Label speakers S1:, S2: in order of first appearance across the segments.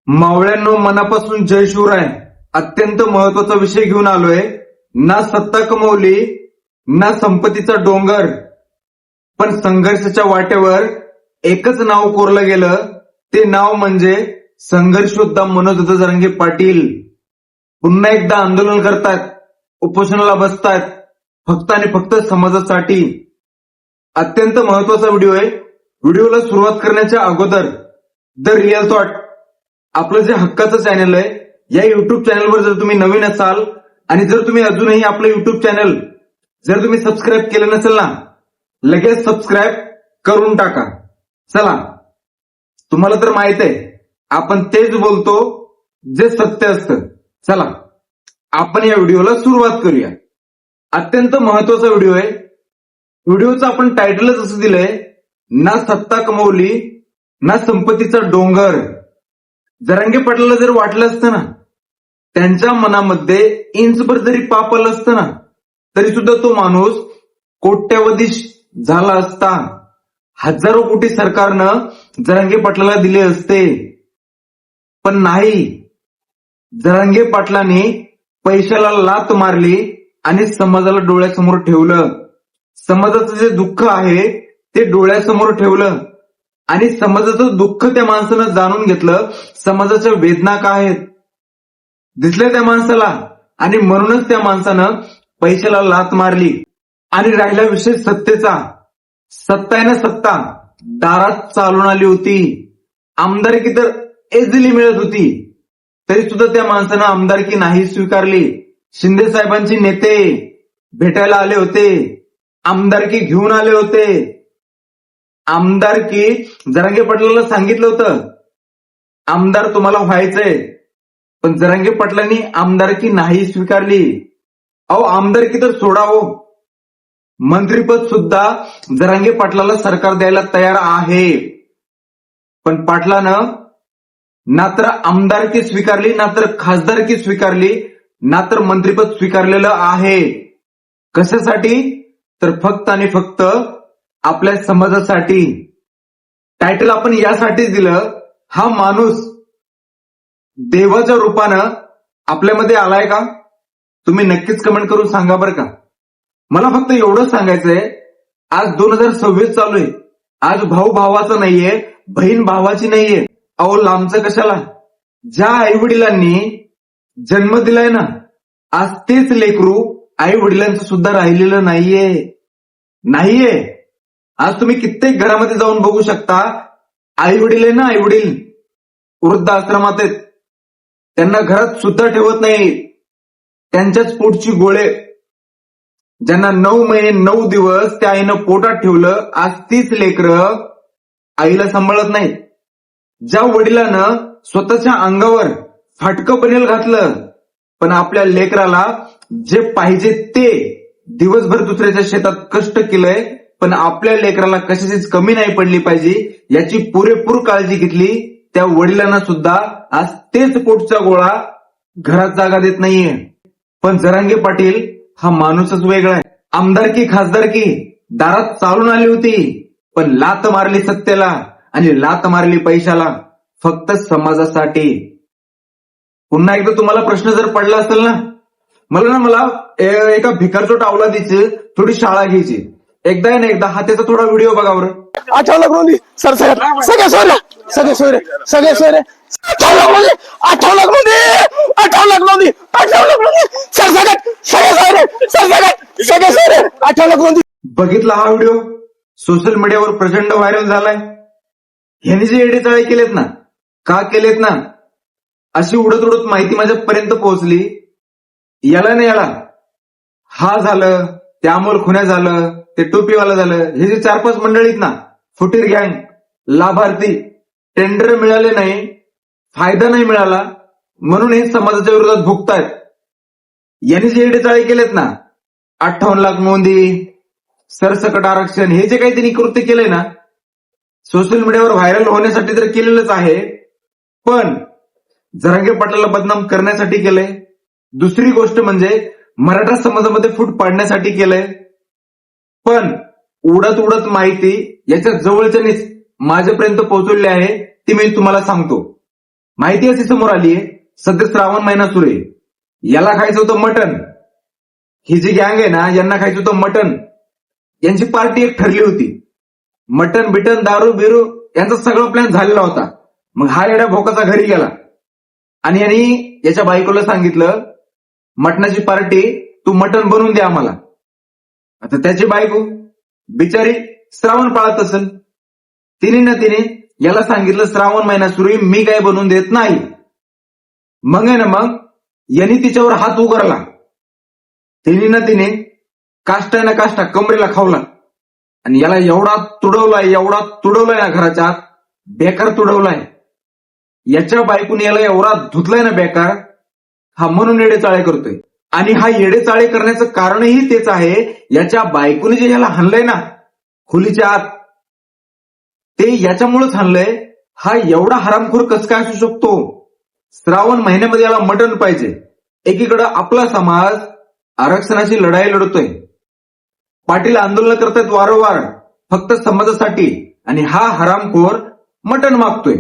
S1: मावळ्यांनो, मनापासून जय शिवराय. अत्यंत महत्वाचा विषय घेऊन आलोय. ना सत्ता कमवली ना संपत्तीचा डोंगर, पण संघर्षाच्या वाटेवर एकच नाव कोरलं गेलं. ते नाव म्हणजे संघर्ष योद्धा मनोज जरांगे पाटील. पुन्हा एकदा आंदोलन करतात, उपोषणाला बसतात, फक्त आणि फक्त समाजासाठी. अत्यंत महत्वाचा व्हिडिओ आहे. व्हिडिओला सुरुवात करण्याच्या अगोदर द रिअल थॉट आपलं जे हक्काचं चॅनल आहे, या युट्यूब चॅनलवर जर तुम्ही नवीन असाल आणि जर तुम्ही अजूनही आपलं युट्यूब चॅनल जर तुम्ही सबस्क्राईब केलं नसेल ना, लगेच सबस्क्राईब करून टाका. चला, तुम्हाला तर माहित आहे आपण तेच बोलतो जे सत्य असतं. चला, आपण या व्हिडिओला सुरुवात करूया. अत्यंत महत्वाचा व्हिडिओ आहे. व्हिडिओचं आपण टायटलच असं दिलंय, ना सत्ता कमवली ना संपत्तीचा डोंगर. जरांगे पाटलाला जर वाटलं असतं ना, त्यांच्या मनामध्ये इंचभर जरी पाप आलं असतं ना, तरी सुद्धा तो माणूस कोट्यवधी झाला असता. हजारो कोटी सरकारनं जरांगे पाटलाला दिले असते, पण नाही. जरांगे पाटलांनी पैशाला लात मारली आणि समाजाला डोळ्यासमोर ठेवलं. समाजाचं जे दुःख आहे ते डोळ्यासमोर ठेवलं आणि समाजाचं दुःख त्या माणसानं जाणून घेतलं. समाजाच्या वेदना काय आहेत दिसल्या त्या माणसाला, आणि म्हणूनच त्या माणसानं पैशाला लात मारली. आणि राहिला विषय सत्तेचा. सत्ता आहे ना, सत्ता दारात चालून आली होती. आमदारकी तर इझिली मिळत होती, तरी सुद्धा त्या माणसानं आमदारकी नाही स्वीकारली. शिंदे साहेबांचे नेते भेटायला आले होते, आमदारकी घेऊन आले होते. आमदारकी जरांगे पाटलाला सांगितलं होतं, आमदार तुम्हाला व्हायचंय, पण जरांगे पाटलांनी आमदारकी नाही स्वीकारली. अहो, आमदारकी तर सोडा हो, मंत्रीपद सुद्धा जरांगे पाटलाला सरकार द्यायला तयार आहे. पण पाटलानं ना तर आमदारकी स्वीकारली, ना तर खासदारकी स्वीकारली, ना तर मंत्रीपद स्वीकारलेलं आहे. कशासाठी? तर फक्त आणि फक्त आपल्या समाजासाठी. टायटल आपण यासाठीच दिलं, हा माणूस देवाच्या रूपानं आपल्यामध्ये आलाय का? तुम्ही नक्कीच कमेंट करून सांगा बरं का. मला फक्त एवढंच सांगायचंय, आज 2026 चालू आहे. आज भाऊ भावाचा नाहीये, बहीण भावाची नाहीये. अहो, लांबचं कशाला? ज्या आई वडिलांनी जन्म दिलाय ना, आज तेच लेकरू आई वडिलांचं सुद्धा राहिलेलं नाहीये. आज तुम्ही कित्येक घरामध्ये जाऊन बघू शकता, आई वडील आहे ना, आई वडील वृद्ध आश्रमात आहेत, त्यांना घरात सुद्धा ठेवत नाही. त्यांच्याच पोटची गोळे, ज्यांना 9 महिने 9 दिवस त्या आईनं पोटात ठेवलं, आज तीच लेकरं आईला सांभाळत नाहीत. ज्या वडिलानं स्वतःच्या अंगावर फाटकं बनेल घातलं, पण आपल्या लेकराला जे पाहिजे ते दिवसभर दुसऱ्याच्या शेतात कष्ट केलंय, पण आपल्या लेकराला कशाचीच कमी नाही पडली पाहिजे याची पुरेपूर काळजी घेतली, त्या वडिलांना सुद्धा आज तेच पोटचा गोळा घरात जागा देत नाहीये. पण जरांगे पाटील हा माणूसच वेगळा आहे. आमदारकी खासदारकी दारात चालून आली होती, पण लात मारली सत्तेला आणि लात मारली पैशाला, फक्त समाजासाठी. पुन्हा एकदा तुम्हाला प्रश्न जर पडला असेल ना, मला एका भिकारचोट अवलादीची थोडी शाळा घ्यायची. एकदा आहे ना, एकदा हा त्याचा थोडा व्हिडिओ बघा बरं.
S2: 18 लाख नोंदी सर, सगळे सोयरे 18 लाख नोंदी, 18 लाख नोंदी सर, सगळे सोयरे 18 लाख नोंदी.
S1: बघितला हा व्हिडिओ? सोशल मीडियावर प्रचंड व्हायरल झालाय. ह्यांनी जे एडेचाळे केलेत ना, का केलेत ना, अशी उडत उडत माहिती माझ्यापर्यंत पोहोचली. याला नाही याला, हा झालं, ते अमोल खुन्या झालं, ते टोपीवाला झालं, हे जे 4-5 मंडळीत ना, फुटीर गँग, लाभार्थी, टेंडर मिळाले नाही, फायदा नाही मिळाला, म्हणून हे समाजाच्या विरोधात भुगतायत. यांनी जे एडेचाळे केलेत ना, 58 लाख नोंदी, सरसकट आरक्षण, हे जे काही त्यांनी कृत्य केलंय ना, सोशल मीडियावर व्हायरल होण्यासाठी तर केलेलंच आहे, पण जरांगे पाटलाला बदनाम करण्यासाठी केलंय. दुसरी गोष्ट म्हणजे मराठा समाजामध्ये फूट पाडण्यासाठी केलंय. पण उडत उडत माहिती याच्या जवळच्यानीच माझ्यापर्यंत पोहोचवली आहे, ती मी तुम्हाला सांगतो. माहिती अशी समोर आलीये, सध्या श्रावण महिना सुरू आहे. याला खायचं होतं मटण. ही जी गँग आहे ना, यांना खायचं होतं मटण. यांची पार्टी एक ठरली होती. मटण बिटन दारू बिरू यांचा सगळा प्लॅन झालेला होता. मग हा येड्या भोकाचा घरी गेला आणि यांनी याच्या बायकोला सांगितलं, मटणाची पार्टी तू मटण बनवून दे आम्हाला. आता त्याची बायको बिचारी श्रावण पाळत असेल. तिने याला सांगितलं, श्रावण महिना सुरू आहे, मी काय बनवून देत नाही. मग आहे ना, मग यांनी तिच्यावर हात उगारला. तिने काष्टा कमरेला खावला आणि याला एवढा तुडवलाय ना, घराच्या आत बेकार तुडवलाय. याच्या बायकोने याला एवढा धुतलाय ना बेकार, हा म्हणून येडेचाळे करतोय. आणि हा येडेचाळे करण्याचं कारणही तेच आहे, याच्या बायकोने जे याला हाणलंय ना खोलीच्या आत, ते याच्यामुळेच हाणलंय. हा एवढा हरामखोर कसं काय असू शकतो? श्रावण महिन्यामध्ये याला मटण पाहिजे. एकीकडे आपला समाज आरक्षणाची लढाई लढतोय, पाटील आंदोलन करतायत वारंवार फक्त समाजासाठी, आणि हा हरामखोर मटण मागतोय.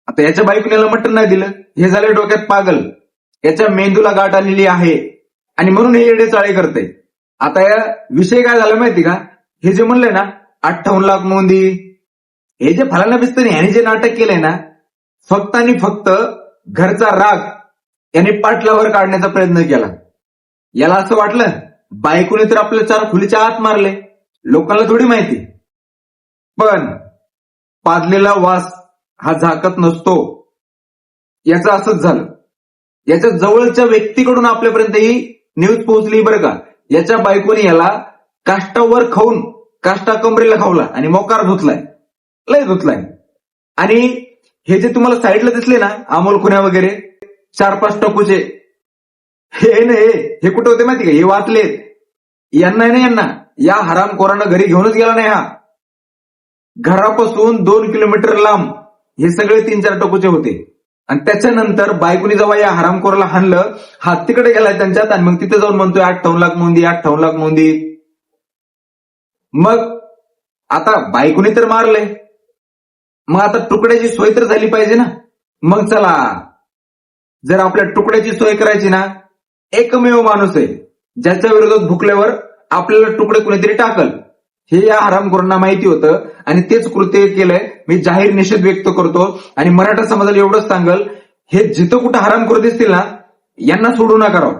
S1: आता याच्या बायकोने याला मटण नाही दिलं, हे झाले डोक्यात पागल. याच्या मेंदूला गाठ आलेली आहे आणि म्हणून हे येडेचाळे करते. आता या विषय काय झाला माहिती का? हे जे म्हणलंय ना 58 लाख नोंदी, हे जे फलाना बिस्तनी ह्याने जे नाटक केलंय ना, फक्त आणि फक्त घरचा राग याने पाटलावर काढण्याचा प्रयत्न केला. याला असं वाटलं बायकोने तर आपल्या 4 खोलीच्या आत मारले, लोकांना थोडी माहिती. पण पाजलेला वास हा झाकत नसतो. याचं असंच झालं. याच्या जवळच्या व्यक्तीकडून आपल्यापर्यंत ही न्यूज पोहोचली बरं का. याच्या बायकोने याला काष्टावर खाऊन काष्टा कमरेला खावला आणि मोकार धुतलाय, लय धुतलाय. आणि हे जे तुम्हाला साईडला दिसले ना अमोल खुन्या वगैरे 4-5 टपूचे, हे कुठे होते माहिती का? हे वाचलेत. यांना या हरामखोरांना घरी घेऊनच गेला नाही. हा घरापासून 2 किलोमीटर लांब हे सगळे 3-4 टपूचे होते. आणि त्याच्यानंतर बायकोनी जेव्हा या हरामखोराला हाणलं, हा तिकडे गेलाय त्यांच्यात आणि मग तिथे जाऊन म्हणतोय 58 लाख नोंदी. मग आता बायकोनी तर मारलंय, मग आता तुकड्याची सोय तर झाली पाहिजे ना. मग चला, जर आपल्या तुकड्याची सोय करायची ना, एकमेव माणूस आहे ज्याच्या विरोधात भुकल्यावर आपल्याला तुकडे कुणीतरी टाकल. हे या हरामखोरांना माहिती होतं आणि तेच कृत्य केलंय. मी जाहीर निषेध व्यक्त करतो आणि मराठा समाजाला एवढंच सांगल, हे जिथं कुठं हरामखोर दिसतील ना, यांना सोडू नका राव.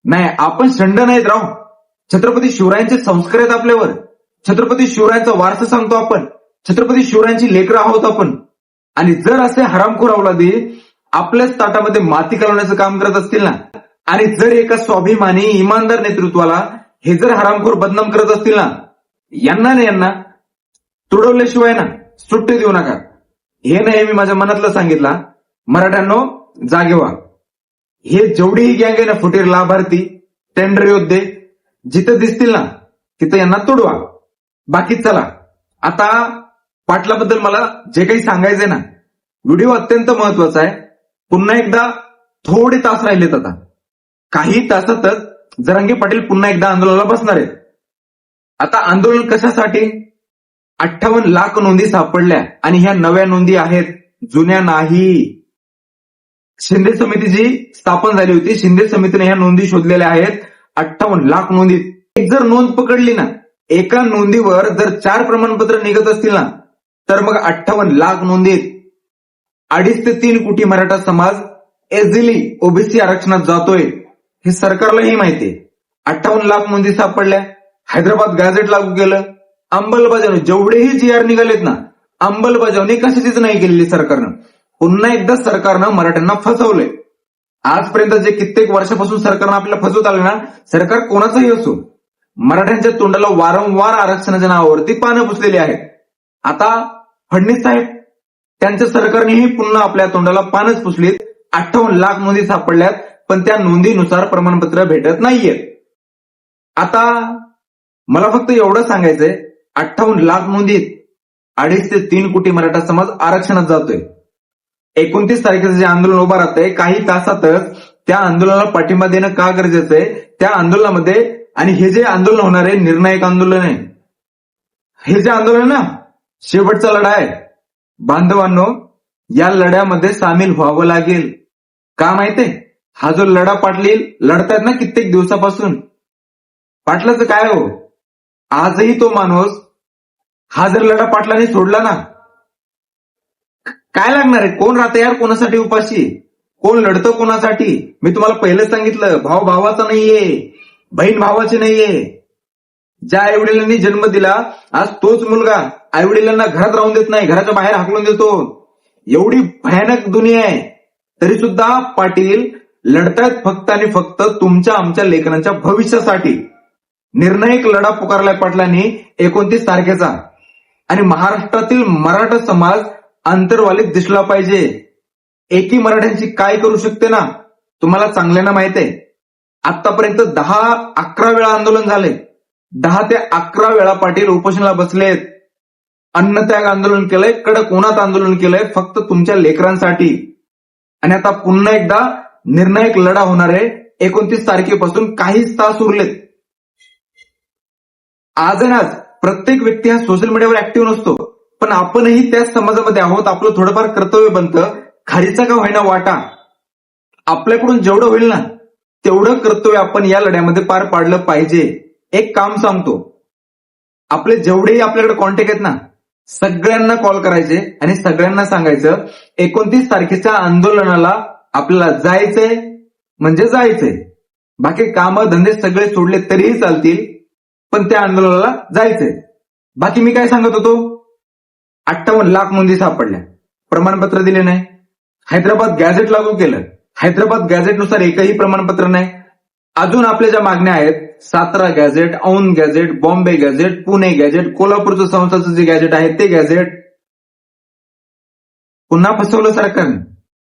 S1: नाही, आपण शंड नाहीत राव. छत्रपती शिवरायांचे संस्कार आहेत आपल्यावर. छत्रपती शिवरायांचा वारसा सांगतो आपण. छत्रपती शिवरायांची लेकरं आहोत आपण. आणि जर असे हरामखोर अवलादी आपल्याच ताटामध्ये माती घालवण्याचं काम करत असतील ना, आणि जर एका स्वाभिमानी इमानदार नेतृत्वाला हे जर हरामखोर बदनाम करत असतील ना, यांना तुडवल्याशिवाय ना सुट्टी देऊ नका. हे नाही मी माझ्या मनातलं सांगितलं. मराठ्यांनो, जागे व्हा. हे जेवढीही गँग आहे ना, फुटीर लाभार्थी टेंडर योद्धे जिथं दिसतील ना तिथं यांना तुडवा. बाकी चला, आता पाटलाबद्दल मला जे काही सांगायचंय ना, व्हिडिओ अत्यंत महत्वाचा आहे. पुन्हा एकदा थोडे तास राहिलेत. आता काही तासातच जरांगे पाटील पुन्हा एकदा आंदोलनाला बसणार आहेत. आता आंदोलन कशासाठी? 58 लाख नोंदी सापडल्या आणि ह्या नव्या नोंदी आहेत, जुन्या नाही. शिंदे समिती जी स्थापन झाली होती, शिंदे समितीने ह्या नोंदी शोधलेल्या आहेत. 58 लाख नोंदी. एक जर नोंद पकडली ना, एका नोंदीवर जर 4 प्रमाणपत्र निघत असतील ना, तर मग 58 लाख नोंदीत 2.5 ते 3 कोटी मराठा समाज इझिली ओबीसी आरक्षणात जातोय. हे सरकारलाही माहितीये. 58 लाख नोंदी सापडल्या. हैदराबाद गॅझेट लागू केलं. अंमलबजावणी जेवढेही GR निघालेत ना, अंमलबजावणी कशाचीच नाही केलेली सरकारनं. पुन्हा एकदा सरकारनं मराठ्यांना फसवलंय. आजपर्यंत जे कित्येक वर्षापासून सरकारनं आपल्याला फसवत आलं ना, सरकार कोणाचंही असो, मराठ्यांच्या तोंडाला वारंवार आरक्षणाच्या नावावरती पानं पुसलेली आहेत. आता फडणवीस साहेब, त्यांच्या सरकारनेही पुन्हा आपल्या तोंडाला पानच पुसलीत. 58 लाख नोंदी सापडल्यात, पण त्या नोंदीनुसार प्रमाणपत्र भेटत नाहीये. आता मला फक्त एवढं सांगायचंय, 58 लाख नोंदीत 2.5 ते 3 कोटी मराठा समाज आरक्षणात जातोय. 29 तारखेचं जे आंदोलन उभं राहतंय, काही तासातच त्या आंदोलनाला पाठिंबा देणं का गरजेचं आहे? त्या आंदोलनामध्ये, आणि हे जे आंदोलन होणार आहे निर्णायक आंदोलन आहे, हे जे आंदोलन ना शेवटचा लढा आहे. बांधवांनो, या लढ्यामध्ये सामील व्हावं लागेल. का माहितीये, हा जो लढा पाटील लढतायत ना कित्येक दिवसापासून, पाटलाचं काय हो, आजही तो माणूस हा जर लढा पाटलांनी सोडला ना, काय लागणार आहे? कोण राहतं यार कोणासाठी उपाशी? कोण लढतं कोणासाठी? मी तुम्हाला पहिलं सांगितलं, भाऊ भावाचा नाहीये, बहीण भावाची नाहीये. ज्या आईवडिलांनी जन्म दिला, आज तोच मुलगा आईवडिलांना घरात राहून देत नाही, घराच्या बाहेर हाकलून देतो. एवढी भयानक दुनिया आहे, तरी सुद्धा पाटील लढतायत फक्त आणि फक्त तुमच्या आमच्या लेकरांच्या भविष्यासाठी. निर्णायक लढा पुकारलाय पाटलांनी 29 तारखेचा. आणि महाराष्ट्रातील मराठा समाज अंतर्वालीत दिसला पाहिजे. एकी मराठ्यांची काय करू शकते ना, तुम्हाला चांगल्यानं माहित आहे. आतापर्यंत 10-11 वेळा आंदोलन झाले. 10 ते 11 वेळा पाटील उपोषणाला बसलेत. अन्नत्याग आंदोलन केलंय, कडक उन्हात आंदोलन केलंय, फक्त तुमच्या लेकरांसाठी. आणि आता पुन्हा एकदा निर्णायक लढा होणार आहे 29 तारखेपासून. काहीच तास उरलेत. आज आणि आज प्रत्येक व्यक्ती हा सोशल मीडियावर ऍक्टिव्ह नसतो, पण आपणही त्याच समाजामध्ये आहोत. आपलं थोडंफार कर्तव्य बनतं, खारीचा का होईना वाटा. आपल्याकडून जेवढं होईल ना तेवढं कर्तव्य आपण या लढ्यामध्ये पार पाडलं पाहिजे. एक काम सांगतो, आपले जेवढेही आपल्याकडे कॉन्टॅक्ट आहेत ना, सगळ्यांना कॉल करायचे आणि सगळ्यांना सांगायचं 29 तारखेच्या आंदोलनाला आपल्याला जायचंय म्हणजे जायचंय. बाकी कामं धंदे सगळे सोडले तरीही चालतील, पण त्या आंदोलनाला जायचंय. बाकी मी काय सांगत होतो, 58 लाख नोंदी सापडल्या, प्रमाणपत्र दिले नाही. हैदराबाद गॅझेट लागू केलं, हैदराबाद गॅझेटनुसार एकही प्रमाणपत्र नाही. अजून आपल्या ज्या मागण्या आहेत, 17 gazette, Aundh gazette, Bombay gazette, Pune gazette, कोल्हापूरचं संस्थाचं जे गॅझेट आहे ते गॅझेट. पुन्हा फसवलं सरकारने.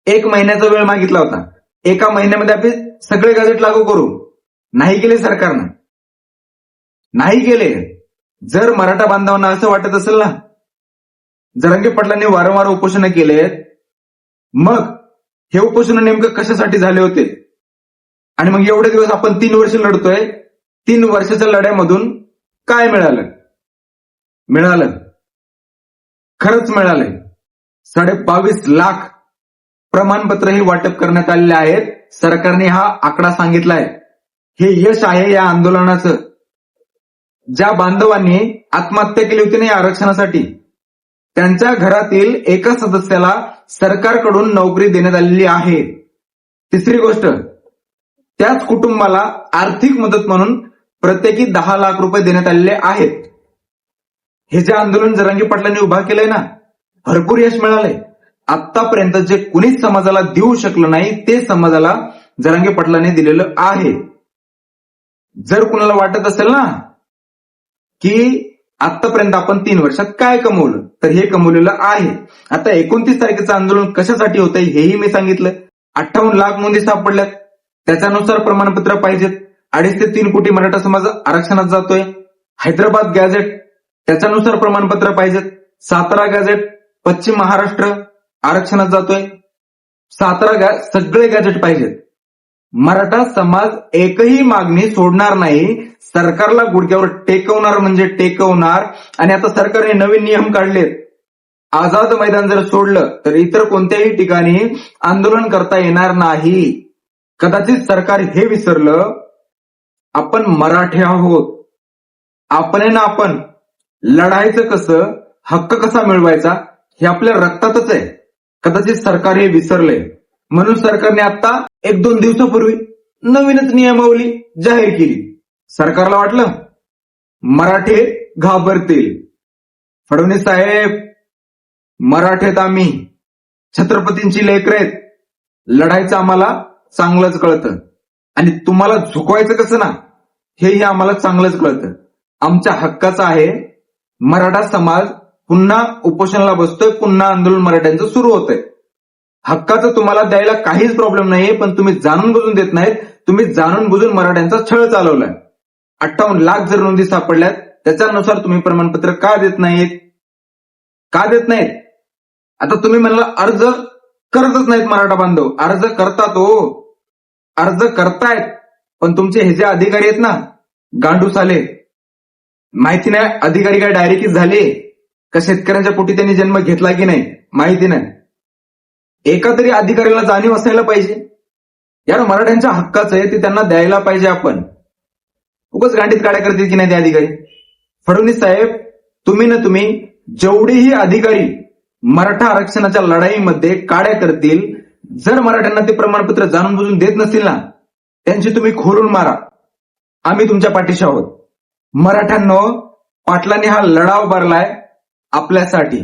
S1: 1 महिन्याचा वेळ मागितला होता. 1 महिन्यामध्ये आपण सगळे गॅझेट लागू करू, नाही केले सरकारनं, नाही केले. जर मराठा बांधवांना असं वाटत असेल ना, जरांगे पाटलांनी वारंवार उपोषण केलेत, मग हे उपोषण नेमकं कशासाठी झाले होते? आणि मग एवढे दिवस आपण 3 वर्ष लढतोय, 3 वर्षाच्या लढ्यामधून काय मिळालं? मिळालं, खरंच मिळालंय. 22.5 लाख प्रमाणपत्रही वाटप करण्यात आलेले आहेत. सरकारने हा आकडा सांगितलाय. हे यश आहे या आंदोलनाचं. ज्या बांधवांनी आत्महत्या केली होती ना या आरक्षणासाठी, त्यांच्या घरातील एका सदस्याला सरकारकडून नोकरी देण्यात आलेली आहे. तिसरी गोष्ट, त्याच कुटुंबाला आर्थिक मदत म्हणून प्रत्येकी 10 लाख रुपये देण्यात आलेले आहेत. हे जे आंदोलन जरांगे पाटलांनी उभा केलंय ना, भरपूर यश मिळालंय. आतापर्यंत जे कुणीच समाजाला देऊ शकलं नाही ते समाजाला जरांगे पाटलांनी दिलेलं आहे. जर कुणाला वाटत असेल ना की आतापर्यंत आपण 3 वर्षात काय कमवलं, तर हे कमवलेलं आहे. आता 29 तारखेचं आंदोलन कशासाठी होतंय हेही मी सांगितलं. 58 लाख नोंदी सापडल्यात, त्याच्यानुसार प्रमाणपत्र पाहिजेत. 2.5 ते 3 कोटी मराठा समाज आरक्षणात जातोय. हैदराबाद गॅझेट, त्याच्यानुसार प्रमाणपत्र पाहिजेत. 17 गॅझेट, पश्चिम महाराष्ट्र आरक्षणात जातोय. 17 सगळे गॅझेट पाहिजेत. मराठा समाज एकही मागणी सोडणार नाही. सरकारला गुडघ्यावर टेकवणार म्हणजे टेकवणार. आणि आता सरकारने नवीन नियम काढलेत. आझाद मैदान जर सोडलं तर इतर कोणत्याही ठिकाणी आंदोलन करता येणार नाही. कदाचित सरकार हे विसरलं, आपण मराठी आहोत. आपण लढायचं कसं, हक्क कसा मिळवायचा हे आपल्या रक्तातच आहे. कदाचित सरकार हे विसरलंय. म्हणून सरकारने आता 1-2 दिवसापूर्वी नवीनच नियमावली जाहीर केली. सरकारला वाटलं मराठे घाबरतील. फडणवीस साहेब, मराठेत आम्ही छत्रपतींची लेकरं आहेत. लढायचं आम्हाला चांगलंच कळतं आणि तुम्हाला झुकवायचं कसं ना हेही आम्हाला चांगलंच कळतं. आमच्या हक्काचं आहे. मराठा समाज पुन्हा उपोषणाला बसतोय, पुन्हा आंदोलन मराठ्यांचं सुरू होतंय. हक्काचं तुम्हाला द्यायला काहीच प्रॉब्लेम नाहीये, पण तुम्ही जाणून बुजून देत नाहीत. तुम्ही जाणून बुजून मराठ्यांचा छळ चालवलाय. 58 लाख जर नोंदी सापडल्यात, त्याच्यानुसार तुम्ही प्रमाणपत्र का देत नाहीत? का देत नाहीत? आता तुम्ही म्हणला अर्ज करतच नाहीत मराठा बांधव. अर्ज करतात हो, अर्ज करतायत, पण तुमचे हे जे अधिकारी आहेत ना, गांडूस आले. माहिती नाही अधिकारी काय डायरेक्ट झाले का शेतकऱ्यांच्या पोटी त्यांनी जन्म घेतला की नाही माहिती नाही. एका तरी अधिकाऱ्याला जाणीव असायला पाहिजे. यार मराठ्यांच्या हक्काचं आहे ते त्यांना द्यायला पाहिजे. आपण उगाच गांडीत काड्या करतील की नाही ते अधिकारी. फडणवीस साहेब, तुम्ही जेवढेही अधिकारी मराठा आरक्षणाच्या लढाईमध्ये काड्या करतील, जर मराठ्यांना ते प्रमाणपत्र जाणून बुजून देत नसतील ना, त्यांची तुम्ही खोलून मारा. आम्ही तुमच्या पाठीशी आहोत. मराठ्यांनो, पाटलांनी हा लढाव भरलाय आपल्यासाठी.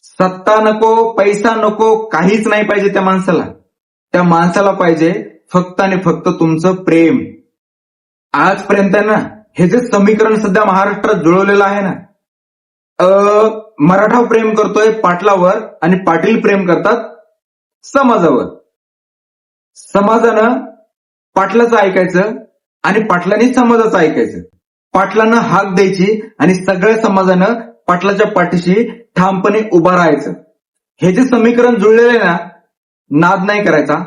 S1: सत्ता नको, पैसा नको, काहीच नाही पाहिजे त्या माणसाला. त्या माणसाला पाहिजे फक्त आणि फक्त तुमचं प्रेम. आजपर्यंत ना हे जे समीकरण सध्या महाराष्ट्रात जुळवलेलं आहे ना, मराठा प्रेम करतोय पाटलावर आणि पाटील प्रेम करतात समाजावर. समाजानं पाटलाचं ऐकायचं आणि पाटलांनी समाजाचं ऐकायचं. पाटलांना हाक द्यायची आणि सगळ्या समाजानं पाटलाच्या पाठीशी ठामपणे उभा राहायचं. हे जे समीकरण जुळलेलं आहे ना, नाद नाही करायचा.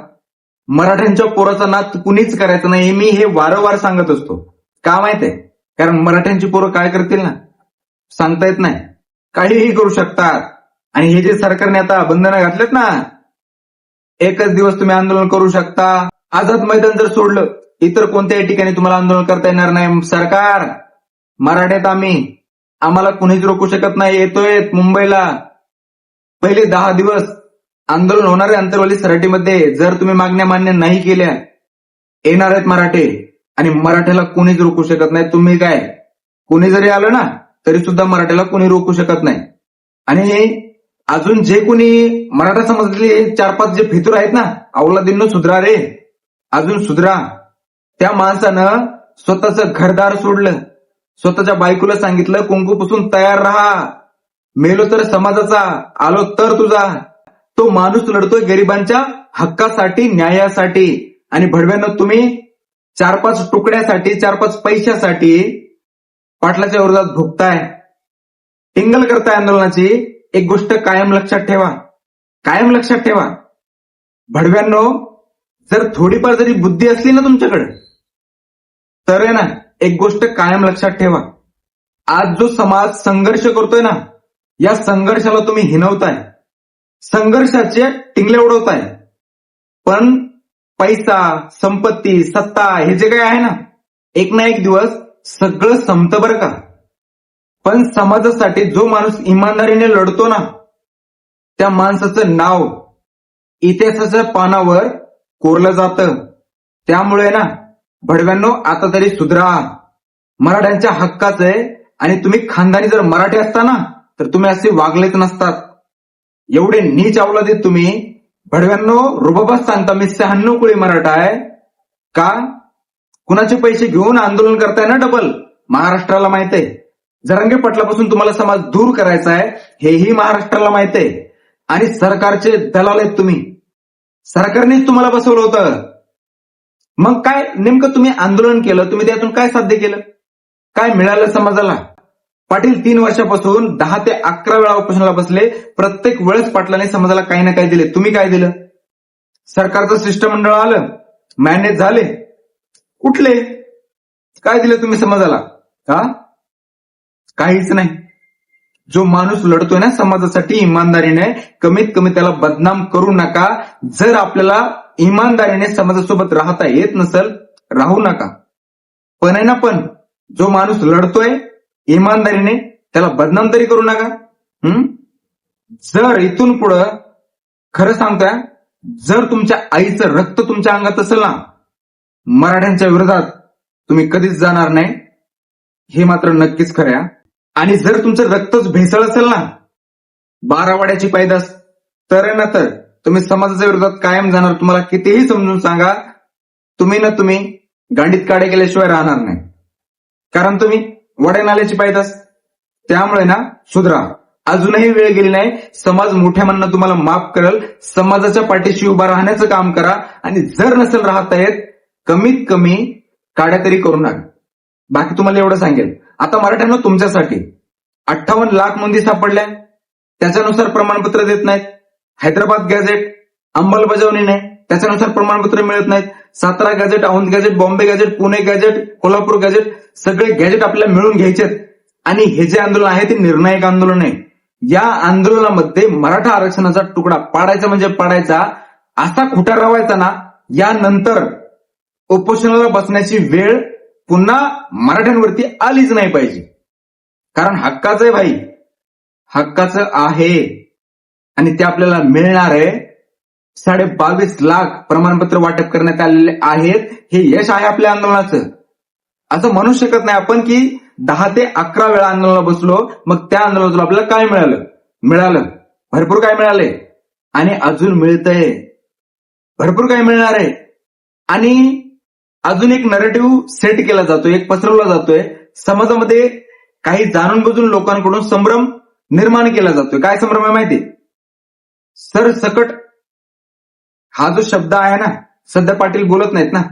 S1: मराठ्यांच्या पोराचा नाद कुणीच करायचा नाही. मी हे वारंवार सांगत असतो. का माहितीये? कारण मराठ्यांची पोरं काय करतील ना, सांगता येत नाही. काहीही करू शकतात. आणि हे जे सरकारने आता बंधनं घातलेत ना, एकच दिवस तुम्ही आंदोलन करू शकता. आझाद मैदान जर सोडलं, इतर कोणत्याही ठिकाणी तुम्हाला आंदोलन करता येणार नाही. सरकार, मराठ्यात आम्हाला कुणीच रोखू शकत नाही. येतोय मुंबईला पहिले 10 दिवस आंदोलन होणार आहे अंतरवाली सराटीमध्ये. जर तुम्ही मागण्या मान्य नाही केल्या, येणार आहेत मराठे आणि मराठ्याला कोणीच रोखू शकत नाही. तुम्ही काय, कोणी जरी आलं ना तरी सुद्धा मराठ्याला कोणी रोखू शकत नाही. आणि अजून जे कोणी मराठा समाजातले 4-5 जे फितूर आहेत ना, अवलादींनो सुधरा रे, अजून सुधरा. त्या माणसानं स्वतःचं घरदार सोडलं, स्वतःच्या बायकोला सांगितलं कुंकूपासून तयार राहा, मेलो तर समाजाचा, आलो तर तुझा. तो माणूस लढतोय गरिबांच्या हक्कासाठी, न्यायासाठी. आणि भडव्यांना तुम्ही 4-5 तुकड्यासाठी, 4-5 पैशासाठी पाटलाच्या विरोधात भुगताय, टिंगल करताय आंदोलनाची. एक गोष्ट कायम लक्षात ठेवा, कायम लक्षात ठेवा भडव्यांनो, जर थोडीफार जरी बुद्धी असली ना तुमच्याकडे, तर आहे ना, एक गोष्ट कायम लक्षात ठेवा. आज जो समाज संघर्ष करतोय ना, या संघर्षाला तुम्ही हिनवताय, संघर्षाचे टिंगले उडवताय. पण पैसा, संपत्ती, सत्ता हे जे काही आहे ना, एक ना एक दिवस सगळं संपतं बरं का. पण समाजासाठी जो माणूस इमानदारीने लढतो ना, त्या माणसाचं नाव इतिहासाच्या पानावर कोरलं जातं. त्यामुळे ना भडव्यांनो, आता तरी सुधरा. मराठ्यांच्या हक्काचं आहे. आणि तुम्ही खानदानी जर मराठी असता ना, तर तुम्ही असे वागलेच नसतात. एवढे नीच अवलादीत तुम्ही भडव्यांनो. रुबाबात सांगता मी 96 कुळी मराठा आहे का? कुणाचे पैसे घेऊन आंदोलन करताय ना डबल, महाराष्ट्राला माहित आहे. जरांगे पाटलापासून तुम्हाला समाज दूर करायचा आहे, हेही महाराष्ट्राला माहित आहे. आणि सरकारचे दलाल आहेत तुम्ही. सरकारनेच तुम्हाला बसवलं होतं. मग काय नेमकं तुम्ही आंदोलन केलं, तुम्ही त्यातून काय साध्य केलं, काय मिळालं समाजाला? पाटील 3 वर्षापासून 10 ते 11 वेळा उपोषणाला बसले. प्रत्येक वेळेस पाटलाने समाजाला काही ना काही दिले. तुम्ही काय दिलं? सरकारचं शिष्टमंडळ आलं, मॅनेज झाले, कुठले काय दिलं तुम्ही समाजाला? हा, काहीच नाही. जो माणूस लढतोय ना समाजासाठी इमानदारीने, कमीत कमी त्याला बदनाम करू नका. जर आपल्याला इमानदारीने समाजासोबत राहता येत नसेल, राहू नका. पण आहे ना, पण जो माणूस लढतोय इमानदारीने, त्याला बदनाम तरी करू नका. जर इथून पुढं खरं सांगतोय, जर तुमच्या आईचं रक्त तुमच्या अंगात असेल ना, मराठ्यांच्या विरोधात तुम्ही कधीच जाणार नाही, हे मात्र नक्कीच खरं आहे. आणि जर तुमचं रक्तच भेसळ असेल ना, 12 वाड्याची पैदास, तर आहे ना, तर तुम्ही समाजाच्या विरोधात कायम जाणार. तुम्हाला कितीही समजून सांगा, तुम्ही गांडीत काडे केल्याशिवाय राहणार नाही. कारण तुम्ही वड्या नाल्याची पैदास. त्यामुळे ना सुधरा. अजूनही वेळ गेली नाही. समाज मोठ्या मनानं तुम्हाला माफ करेल. समाजाच्या पाठीशी उभा राहण्याचं काम करा. आणि जर नसेल राहता येत, कमीत कमी काड्या तरी करू नका. बाकी तुम्हाला एवढं सांगेल, आता मराठ्यांना तुमच्यासाठी 58 लाख नोंदी सापडल्या, त्याच्यानुसार प्रमाणपत्र देत नाहीत. हैदराबाद गॅझेट अंमलबजावणी नाही, त्याच्यानुसार प्रमाणपत्र मिळत नाहीत. Satara gadget, Aundh gazette, Bombay gazette, Pune gadget, Kolhapur gadget, सगळे गॅझेट आपल्याला मिळून घ्यायचेत. आणि हे जे आंदोलन आहे ते निर्णायक आंदोलन आहे. या आंदोलनामध्ये मराठा आरक्षणाचा तुकडा पाडायचा म्हणजे पाडायचा, असा खुटा रवायचा ना, यानंतर उपोषणाला बसण्याची वेळ पुन्हा मराठ्यांवरती आलीच नाही पाहिजे. कारण हक्काचं आहे भाई, हक्काचं आहे आणि ते आपल्याला मिळणार आहे. 22.5 लाख प्रमाणपत्र वाटप करण्यात आलेले आहेत. हे यश आहे आपल्या आंदोलनाचं. असं म्हणू शकत नाही आपण की 10 ते 11 वेळा आंदोलनाला बसलो, मग त्या आंदोलनातून आपल्याला काय मिळालं, भरपूर काय मिळालंय आणि अजून मिळतंय, भरपूर काय मिळणार आहे. आणि अजून एक नरेटिव्ह सेट केला जातोय, एक पसरवला जातोय समाजामध्ये. काही जाणून बुजून लोकांकडून संभ्रम निर्माण केला जातोय. काय संभ्रम आहे माहिती? सरसकट हा जो शब्द आहे ना, सध्या पाटील बोलत नाहीत ना.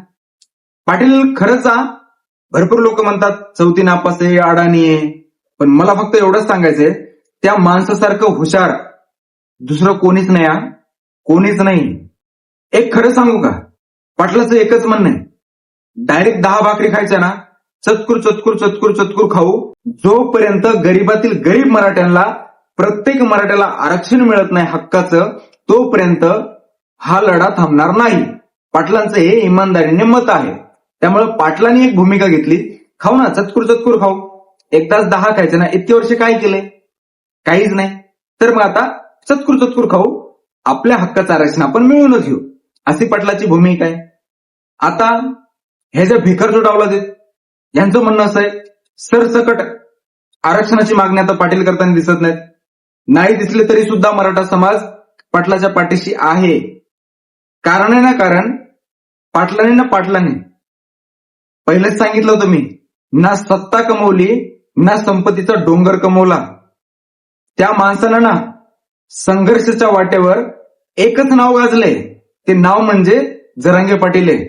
S1: पाटील खरंच भरपूर लोक म्हणतात चौथी नापास आहे, अडाणी आहे, पण मला फक्त एवढंच सांगायचंय, त्या माणसासारखं हुशार दुसरं कोणीच नाही, कोणीच नाही. एक खरं सांगू का, पाटलाचं एकच म्हणणं आहे, डायरेक्ट 10 भाकरी खायच्या ना, चतकुर चतकुर चतकुर चतकुर खाऊ. जोपर्यंत गरीबातील गरीब मराठ्यांना, प्रत्येक मराठ्याला आरक्षण मिळत नाही हक्काचं, तोपर्यंत हा लढा थांबणार नाही. पाटलांचं हे इमानदारीने मत आहे. त्यामुळे पाटलांनी एक भूमिका घेतली, खाऊ ना, चतकुर चतकुर खाऊ. एक तास 10 खायचे ना, इतके वर्ष काय केले? काहीच नाही. तर मग आता चतकुर चतकुर खाऊ, आपल्या हक्काचं आरक्षण आपण मिळवूनच घेऊ, अशी पाटलाची भूमिका आहे. आता हे जे भिखर डावला देत, यांचं म्हणणं असं आहे, सरसकट आरक्षणाची मागणी आता पाटील करताना दिसत नाहीत. नाही दिसले तरी सुद्धा मराठा समाज पाटलाच्या पाठीशी आहे. कारण आहे ना, कारण पाटलाने पहिलेच सांगितलं होतं मी, ना सत्ता कमवली ना संपत्तीचा डोंगर कमवला. त्या माणसानं ना संघर्षाच्या वाटेवर एकच नाव गाजलंय, ते नाव म्हणजे जरांगे पाटील आहे.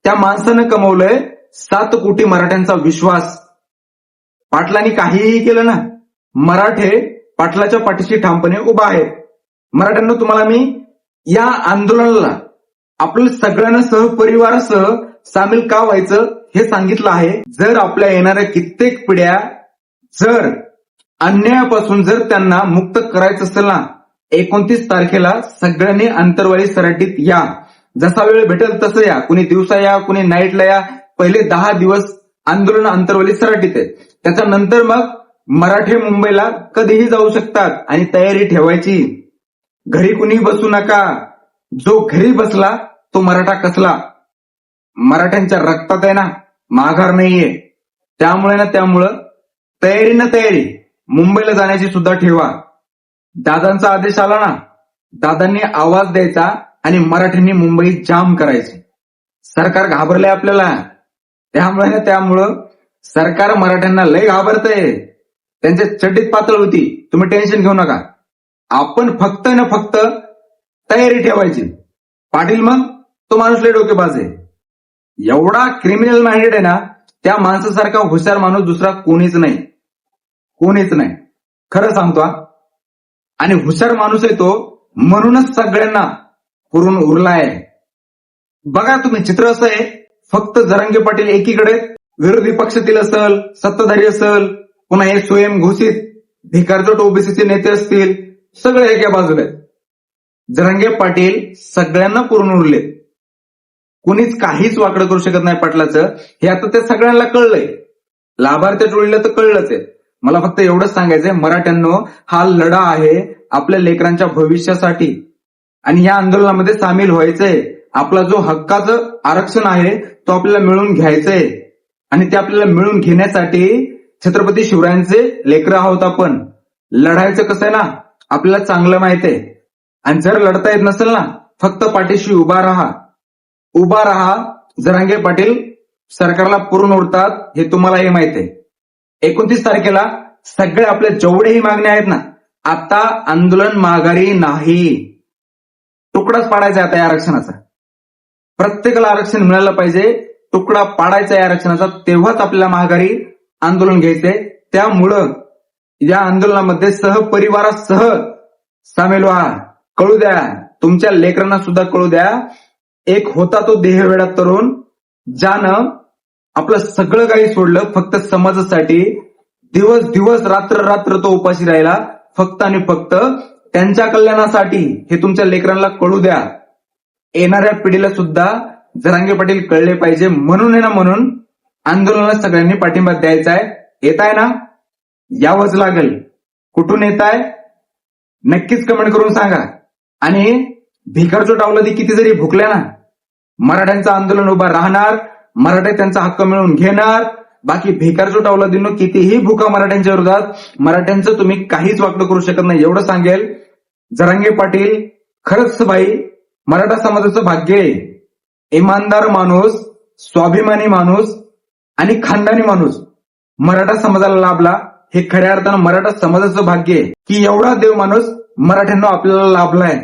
S1: त्या माणसानं कमवलंय 7 कोटी मराठ्यांचा विश्वास. पाटलांनी काहीही केलं ना, मराठे पाटलाच्या पाठीशी ठामपणे उभा आहेत. मराठ्यांना तुम्हाला मी या आंदोलनाला आपल्या सगळ्यांना सहपरिवारासह सामील का व्हायचं हे सांगितलं आहे. जर आपल्या येणाऱ्या कित्येक पिढ्या जर अन्यायापासून जर त्यांना मुक्त करायचं असेल ना, 29 तारखेला सगळ्यांनी अंतरवाली सराटीत या. जसा वेळ भेटेल तसं या, कुणी दिवसा या, कुणी नाईटला या. पहिले 10 दिवस आंदोलन अंतरवाली सराटीत आहे. त्याच्यानंतर मग मराठे मुंबईला कधीही जाऊ शकतात आणि तयारी ठेवायची. घरी कुणी बसू नका. जो घरी बसला तो मराठा कसला. मराठ्यांच्या रक्तात आहे ना, माघार नाहीये. त्यामुळं तयारी मुंबईला जाण्याची सुद्धा ठेवा. दादांचा आदेश आला ना, दादांनी आवाज द्यायचा आणि मराठ्यांनी मुंबई जाम करायची. सरकार घाबरलंय आपल्याला. त्यामुळं सरकार मराठ्यांना लय घाबरतंय. त्यांच्या चड्डीत पातळ होती. तुम्ही टेन्शन घेऊ नका. आपण फक्त तयारी ठेवायची. पाटील मग तो माणूस लय डोकेबाज आहे. एवढा क्रिमिनल माइंडेड आहे ना, त्या माणसासारखा हुशार माणूस दुसरा कोणीच नाही. खरं सांगतो. आणि हुशार माणूस आहे तो, म्हणूनच सगळ्यांना पुरून उरलाय. बघा तुम्ही, चित्र असं आहे, फक्त जरांगे पाटील एकीकडे विरोधी पक्षातील असेल, सत्ताधारी असेल, पुन्हा हे स्वयंघोषित भिकारजोट ओबीसीचे नेते असतील, सगळे एका बाजूला आहेत. जरांगे पाटील सगळ्यांना पुरून उरले. कुणीच काहीच वाकडं करू शकत नाही पाटलाचं. हे आता त्या सगळ्यांना कळलंय. लाभार्थी टोळीला तर कळलंच आहे. मला फक्त एवढंच सांगायचंय, मराठ्यांनो, हा लढा आहे आपल्या लेकरांच्या भविष्यासाठी आणि या आंदोलनामध्ये सामील व्हायचंय. आपला जो हक्काचं आरक्षण आहे तो आपल्याला मिळवून घ्यायचंय आणि ते आपल्याला मिळवून घेण्यासाठी छत्रपती शिवरायांचे लेकरं आहोत आपण. लढायचं कसं आहे ना, आपल्याला चांगलं माहित आहे. आणि जर लढता येत नसेल ना, फक्त पाठीशी उभा राहा. जरांगे पाटील सरकारला पुरून उरतात, हे तुम्हालाही माहित आहे. 29 तारखेला सगळे आपल्या जेवढेही मागण्या आहेत ना, आता आंदोलन माघारी नाही. तुकडाच पाडायचा आता या आरक्षणाचा. प्रत्येकाला आरक्षण मिळालं पाहिजे. तुकडा पाडायचा या आरक्षणाचा, तेव्हाच आपल्याला माघारी आंदोलन घ्यायचंय. त्यामुळं या आंदोलनामध्ये सहपरिवारासह सामील व्हा. कळू द्या, तुमच्या लेकरांना सुद्धा कळू द्या. एक होता तो देहवेडा तरुण, ज्यानं आपलं सगळं काही सोडलं फक्त समाजासाठी. दिवस रात्र तो उपाशी राहिला फक्त आणि फक्त त्यांच्या कल्याणासाठी हे तुमच्या लेकरांना कळू द्या. येणाऱ्या पिढीला सुद्धा जरांगे पाटील कळले पाहिजे. म्हणून आहे ना, म्हणून आंदोलनाला सगळ्यांनी पाठिंबा द्यायचा आहे. येताय ना? यावंच लागेल. कुठून येताय नक्कीच कमेंट करून सांगा. आणि भिकारचोट अवलादी किती जरी भुकल्या ना, मराठ्यांचं आंदोलन उभा राहणार, मराठे त्यांचा हक्क मिळवून घेणार. बाकी भिकारचोट अवलादींनो कितीही भुका मराठ्यांच्या विरोधात, मराठ्यांचं तुम्ही काहीच वाकडं करू शकत नाही. एवढं सांगेल, जरांगे पाटील खरंच बाई मराठा समाजाचं भाग्य आहे. इमानदार माणूस, स्वाभिमानी माणूस आणि खानदानी माणूस मराठा समाजाला लाभला. हे खऱ्या अर्थानं मराठा समाजाचं भाग्य आहे की एवढा देव माणूस मराठ्यांना आपल्याला लाभलाय.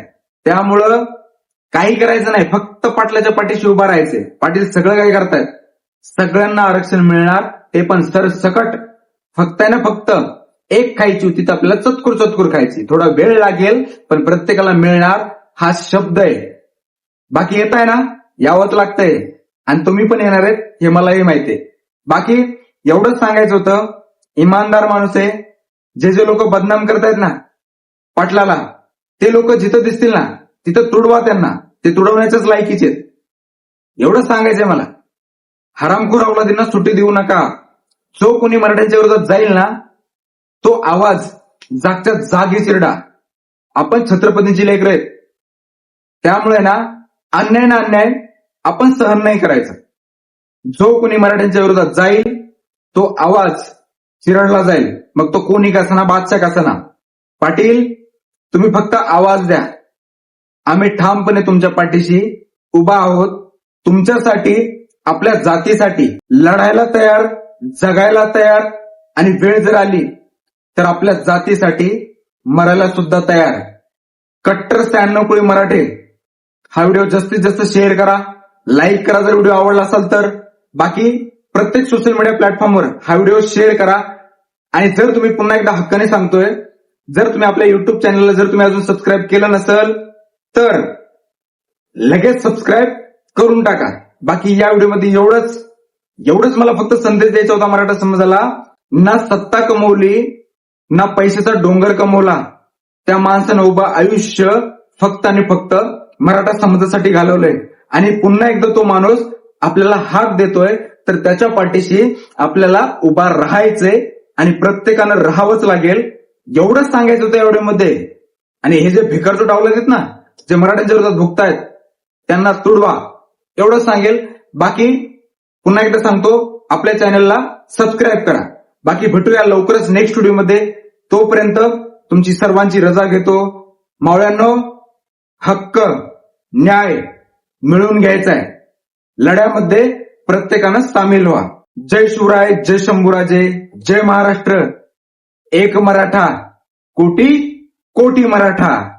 S1: त्यामुळं काही करायचं नाही, फक्त पाटलाच्या पाठीशी उभा राहायचे. पाटील सगळं काही करतायत, सगळ्यांना आरक्षण मिळणार, ते पण सरसकट. फक्त आहे ना, फक्त एक खायची होती तर आपल्याला चतकुर चतकुर खायची. थोडा वेळ लागेल पण प्रत्येकाला मिळणार हा शब्द आहे. बाकी येत आहे ना, यावंच लागतंय आणि तुम्ही पण येणार आहेत हे मलाही माहितीये. बाकी एवढंच सांगायचं होतं, इमानदार माणूस आहे. जे लोक बदनाम करतायत ना पाटलाला, ते लोक जिथं दिसतील ना तिथं तुडवा त्यांना. ते तुडवण्याच्याच लायकीचे आहेत. एवढंच सांगायचंय मला. हरामखोर अवलादींना सुट्टी देऊ नका. जो कोणी मराठ्यांच्या विरोधात जाईल ना, तो आवाज जागच्या जागी चिरडा. आपण छत्रपतींची लेकरं आहेत. त्यामुळे ना, अन्याय ना अन्याय आपण सहन नाही करायचं. जो कोणी मराठ्यांच्या विरोधात जाईल तो आवाज चिरडला जाईल. मग तो कोणी कसाना, बादशाह कसाना. पाटील तुम्ही फक्त आवाज द्या. आम्ही ठामपणे तुमच्या पाठीशी उभा आहोत. तुमच्यासाठी, आपल्या जातीसाठी लढायला तयार, जगायला तयार आणि वेळ जर आली तर आपल्या जातीसाठी मरायला सुद्धा तयार. कट्टर 96 कोळी मराठे हा व्हिडिओ जास्तीत जास्त शेअर करा, लाईक करा जर व्हिडिओ आवडला असेल तर. बाकी प्रत्येक सोशल मीडिया प्लॅटफॉर्मवर हा व्हिडिओ शेअर करा. आणि जर तुम्ही पुन्हा एकदा हक्काने सांगतोय, जर तुम्ही आपल्या युट्यूब चॅनलला जर तुम्ही अजून सबस्क्राईब केलं नसेल तर लगेच सबस्क्राईब करून टाका. बाकी या व्हिडिओमध्ये एवढंच मला फक्त संदेश द्यायचा होता मराठा समाजाला. ना सत्ता कमवली, ना पैशाचा डोंगर कमवला, त्या माणसानं उभं आयुष्य फक्त आणि फक्त मराठा समाजासाठी घालवलंय. आणि पुन्हा एकदा तो माणूस आपल्याला हाक देतोय तर त्याच्या पाठीशी आपल्याला उभा राहायचंय आणि प्रत्येकानं राहावंच लागेल. एवढंच सांगायचं होतं या व्हिडिओमध्ये. आणि हे जे भिकारचोट अवलाद आहेत ना, जे मराठ्यांच्या विरोधात भुगतायत, त्यांना तुडवा. एवढंच सांगेल. बाकी पुन्हा एकदा सांगतो, आपल्या चॅनलला सबस्क्राईब करा. बाकी भेटूया लवकरच नेक्स्ट व्हिडिओमध्ये. तोपर्यंत तुमची सर्वांची रजा घेतो. मावळ्यांनो, हक्क न्याय मिळवून घ्यायचा आहे. लढ्यामध्ये प्रत्येकानं सामील व्हा. जय शिवराय, जय शंभूराजे, जय महाराष्ट्र. एक मराठा, कोटी कोटी मराठा.